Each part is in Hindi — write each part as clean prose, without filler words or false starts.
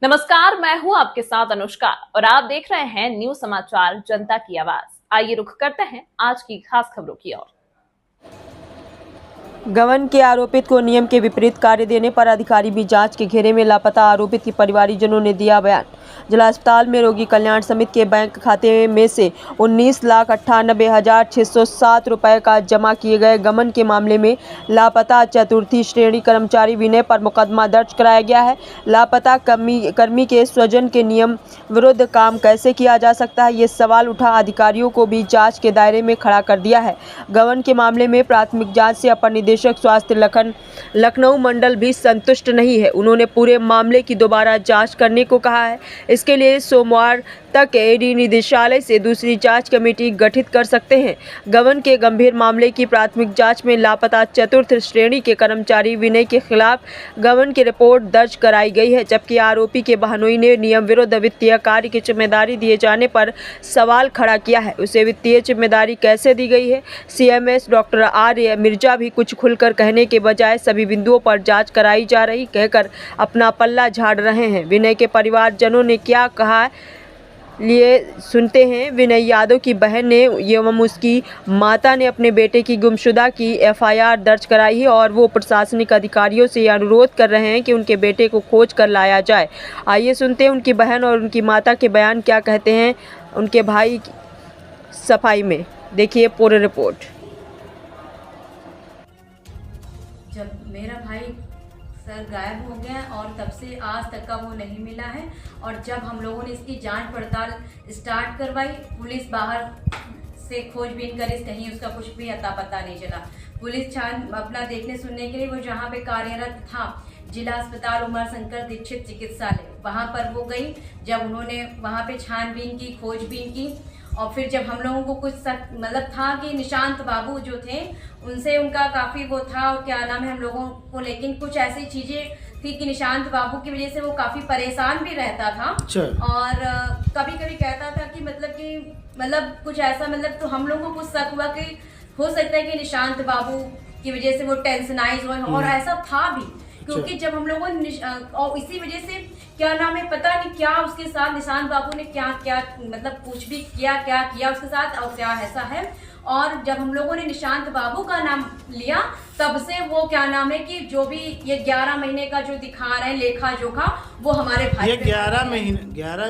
नमस्कार, मैं हूं आपके साथ अनुष्का और आप देख रहे हैं न्यूज समाचार जनता की आवाज। आइए रुख करते हैं आज की खास खबरों की ओर। गबन के आरोपित को नियम के विपरीत कार्य देने पर अधिकारी भी जांच के घेरे में। लापता आरोपित के परिवारजनों ने दिया बयान। जिला अस्पताल में रोगी कल्याण समिति के बैंक खाते में से 19,98,607 रुपए का जमा किए गए गबन के मामले में लापता चतुर्थी श्रेणी कर्मचारी विनय पर मुकदमा दर्ज कराया गया है। लापता कर्मी के स्वजन के नियम विरुद्ध काम कैसे किया जा सकता है, ये सवाल उठा अधिकारियों को भी जांच के दायरे में खड़ा कर दिया है। गबन के मामले में प्राथमिक जांच से अपर निदेशक स्वास्थ्य लखनऊ मंडल भी संतुष्ट नहीं है। उन्होंने पूरे मामले की दोबारा जांच करने को कहा है। इसके लिए सोमवार तक एडी निदेशालय से दूसरी जांच कमेटी गठित कर सकते हैं। गबन के गंभीर मामले की प्राथमिक जांच में लापता चतुर्थ श्रेणी के कर्मचारी विनय के खिलाफ गबन की रिपोर्ट दर्ज कराई गई है, जबकि आरोपी के बहनोई ने नियम विरुद्ध वित्तीय कार्य की जिम्मेदारी दिए जाने पर सवाल खड़ा किया है। उसे वित्तीय जिम्मेदारी कैसे दी गई है? सीएमएस डॉक्टर आर्य मिर्जा भी कुछ खुलकर कहने के बजाय सभी बिंदुओं पर जांच कराई जा रही कहकर अपना पल्ला झाड़ रहे हैं। विनय के परिवारजनों ने क्या कहा लिए सुनते हैं। विनय यादव की बहन ने एवं उसकी माता ने अपने बेटे की गुमशुदा की एफआईआर दर्ज कराई है और वो प्रशासनिक अधिकारियों से अनुरोध कर रहे हैं कि उनके बेटे को खोज कर लाया जाए। आइए सुनते हैं उनकी बहन और उनकी माता के बयान क्या कहते हैं उनके भाई की सफाई में। देखिए पूरी रिपोर्ट। जब मेरा भाई सर गायब हो गया और तब से आज तक का वो नहीं मिला है। और जब हम लोगों ने इसकी जांच पड़ताल स्टार्ट करवाई, पुलिस बाहर से खोजबीन करी, कहीं उसका कुछ भी अता पता नहीं चला। पुलिस अपना देखने सुनने के लिए वो जहाँ पे कार्यरत था जिला अस्पताल उमर शंकर दीक्षित चिकित्सालय, वहाँ पर वो गई। जब उन्होंने वहाँ पे छानबीन की, खोजबीन की और फिर जब हम लोगों को कुछ मतलब था कि निशांत बाबू जो थे उनसे उनका काफ़ी वो था और क्या नाम है हम लोगों को, लेकिन कुछ ऐसी चीज़ें थी कि निशांत बाबू की वजह से वो काफ़ी परेशान भी रहता था। और कभी कभी कहता था कि मतलब कुछ ऐसा, मतलब तो हम लोगों को कुछ शक हुआ कि हो सकता है कि निशांत बाबू की वजह से वो टेंशनाइज हो, और ऐसा था भी क्योंकि जब हम लोगों ने और इसी वजह से क्या नाम है पता नहीं क्या उसके साथ निशांत बाबू ने क्या मतलब कुछ भी किया उसके साथ और क्या ऐसा है। और जब हम लोगों ने निशांत बाबू का नाम लिया तब से वो क्या नाम है कि जो भी ये 11 महीने का जो दिखा रहे हैं लेखा जोखा, वो हमारे भाई ये 11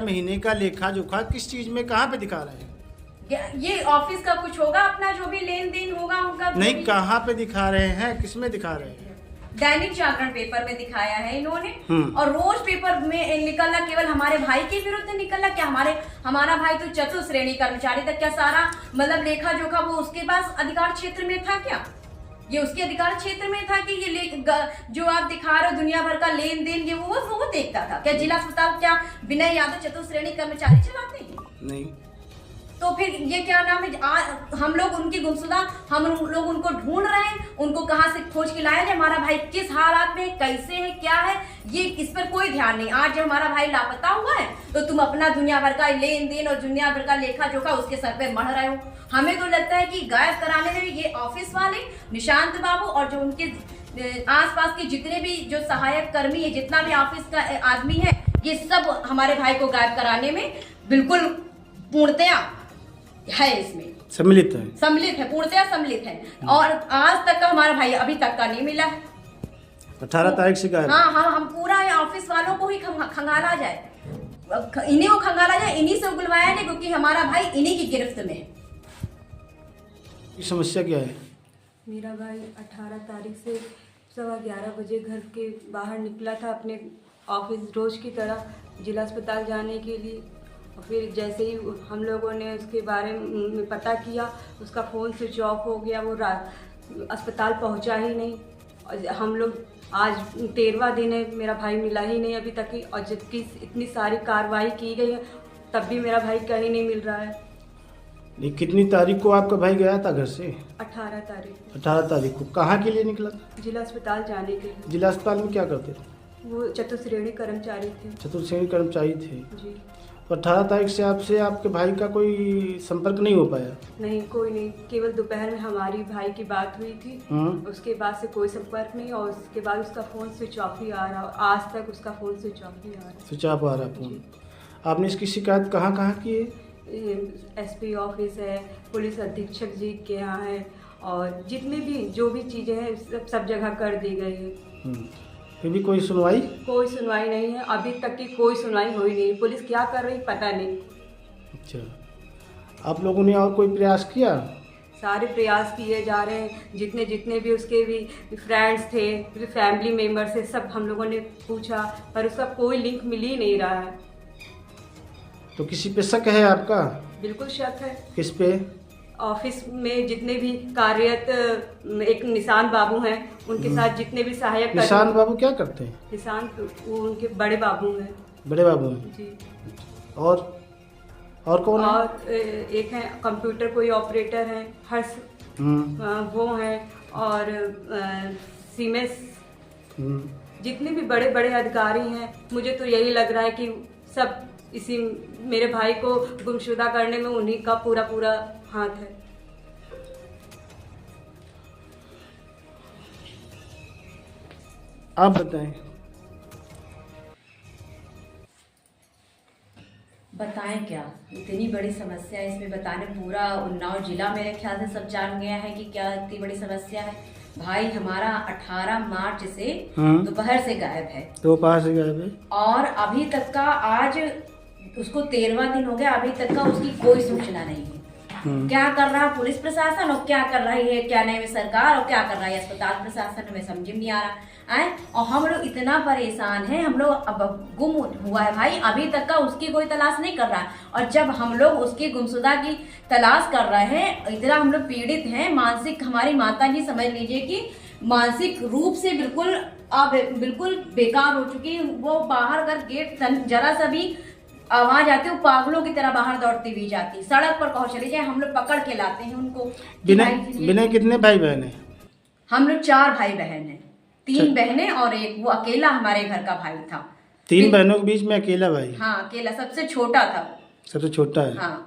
महीने का लेखा जोखा किस चीज में कहाँ पे दिखा रहे हैं? ये ऑफिस का कुछ होगा, अपना जो भी लेन देन होगा उनका। नहीं, कहाँ पे दिखा रहे हैं, किस में दिखा रहे हैं? दैनिक जागरण पेपर में दिखाया है इन्होंने। और रोज पेपर में निकलना केवल हमारे भाई के विरुद्ध निकलना, क्या हमारा भाई तो चतुर्थ श्रेणी कर्मचारी तक, क्या सारा मतलब लेखा जोखा वो उसके पास अधिकार क्षेत्र में था? क्या ये उसके अधिकार क्षेत्र में था कि ये जो आप दिखा रहे हो दुनिया भर का लेन देन ये वो देखता था? क्या जिला अस्पताल क्या विनय यादव चतुर्थ श्रेणी कर्मचारी चलाते हैं? नहीं। तो फिर ये क्या नाम है, हम लोग उनकी गुमशुदा, हम लोग उनको ढूंढ रहे हैं, उनको कहाँ से खोज के लाया जाए, हमारा भाई किस हालात में, कैसे है, क्या है, ये इस पर कोई ध्यान नहीं। आज जब हमारा भाई लापता हुआ है तो तुम अपना दुनिया भर का लेन देन और दुनिया भर का लेखा जोखा उसके सर पे मढ़ रहे हो। हमें तो लगता है कि गायब कराने में भी ये ऑफिस वाले निशांत बाबू और जो उनके आसपास के जितने भी जो सहायक कर्मी है, जितना भी ऑफिस का आदमी है, ये सब हमारे भाई को गायब कराने में बिल्कुल पूर्णतया है, इसमें सम्मिलित है, पूर्णतया सम्मिलित है। और आज तक का हमारा भाई अभी तक का नहीं मिला है। 18 तारीख से गायब। हाँ, हम पूरा ऑफिस वालों को ही खंगाला जाए, इन्हीं को खंगाला जाए, इन्हीं से उगलवाया जाए, क्योंकि हमारा भाई इन्हीं की गिरफ्त में है। समस्या क्या है? मेरा भाई 18 तारीख से 11:15 बजे घर के बाहर निकला था अपने ऑफिस रोज की तरह जिला अस्पताल जाने के लिए। और फिर जैसे ही हम लोगों ने उसके बारे में पता किया, उसका फ़ोन स्विच ऑफ हो गया, वो अस्पताल पहुंचा ही नहीं। और हम लोग आज 13वां दिन है, मेरा भाई मिला ही नहीं अभी तक ही। और जबकि इतनी सारी कार्रवाई की गई है तब भी मेरा भाई कहीं नहीं मिल रहा है। नहीं, कितनी तारीख को आपका भाई गया था घर से? 18 तारीख। 18 तारीख को कहाँ के लिए निकला था? जिला अस्पताल जाने के लिए। जिला अस्पताल में क्या करते थे? वो चतुर्थ श्रेणी कर्मचारी थे। चतुर्थ श्रेणी कर्मचारी थे जी। तो 18 तारीख से आपसे आपके भाई का कोई संपर्क नहीं हो पाया? नहीं, कोई नहीं, केवल दोपहर में हमारी भाई की बात हुई थी। उसके बाद से कोई संपर्क नहीं, और उसके बाद उसका फ़ोन स्विच ऑफ ही आ रहा, आज तक उसका फ़ोन स्विच ऑफ ही आ रहा। स्विच ऑफ आ रहा फ़ोन। आपने इसकी शिकायत कहाँ कहाँ की है? SP ऑफिस है, पुलिस अधीक्षक जी के यहाँ है, और जितने भी जो भी चीज़ें हैं सब जगह कर दी गई है। फिर भी कोई सुनवाई? कोई सुनवाई नहीं है, अभी तक की कोई सुनवाई हुई नहीं। पुलिस क्या कर रही पता नहीं। अच्छा, आप लोगों ने और कोई प्रयास किया? सारे प्रयास किए जा रहे हैं, जितने जितने भी उसके भी फ्रेंड्स थे, फैमिली मेम्बर्स थे, सब हम लोगों ने पूछा, पर उसका कोई लिंक मिल ही नहीं रहा है। तो किसी पे शक है आपका? बिल्कुल शक है। किस पे? ऑफिस में जितने भी कार्यरत एक निशान बाबू हैं, उनके साथ जितने भी सहायक निशान बाबू क्या करते हैं? निशान वो उनके बड़े बाबू हैं। बड़े बाबू हैं जी। और कौन है? और एक है कंप्यूटर कोई ऑपरेटर हैं, हर्ष वो हैं, और सीमेस, जितने भी बड़े बड़े अधिकारी हैं। मुझे तो यही लग रहा है कि सब इसी मेरे भाई को गुमशुदा करने में उन्हीं का पूरा पूरा हाथ है। आप बताएं। बताएं क्या, इतनी बड़ी समस्या है इसमें, बताने पूरा उन्नाव जिला मेरे ख्याल से सब जान गया है कि क्या इतनी बड़ी समस्या है। भाई हमारा 18 मार्च से दोपहर से गायब है। दोपहर से गायब है, और अभी तक का आज उसको 13वां दिन हो गया, अभी तक का उसकी कोई सूचना नहीं है। क्या कर रहा है पुलिस प्रशासन, और क्या कर रही है क्या नहीं सरकार, और क्या कर रहा है अस्पताल प्रशासन, हमें समझ में नहीं आ रहा है। और हम लोग इतना परेशान हैं, हम लोग अब गुम हुआ है भाई, अभी तक का उसकी कोई तलाश नहीं कर रहा है। और जब हम लोग उसकी गुमशुदा की तलाश कर रहे हैं, इतना हम लोग पीड़ित हैं मानसिक, हमारी माता जी समझ लीजिए कि मानसिक रूप से बिल्कुल अब बिल्कुल बेकार हो चुकी है। वो बाहर अगर गेट जरा सा भी आवाज आती है, वो पागलों की तरह बाहर दौड़ती हुई जाती, सड़क पर कहो चले जाए, हम लोग पकड़ के लाते हैं उनको। बिना कितने भाई बहन है? हम लोग 4 भाई बहन हैं, 3 बहनें और एक वो अकेला हमारे घर का भाई था। 3 बहनों के बीच में अकेला भाई? हाँ, अकेला, सबसे छोटा था। सबसे छोटा है। हाँ।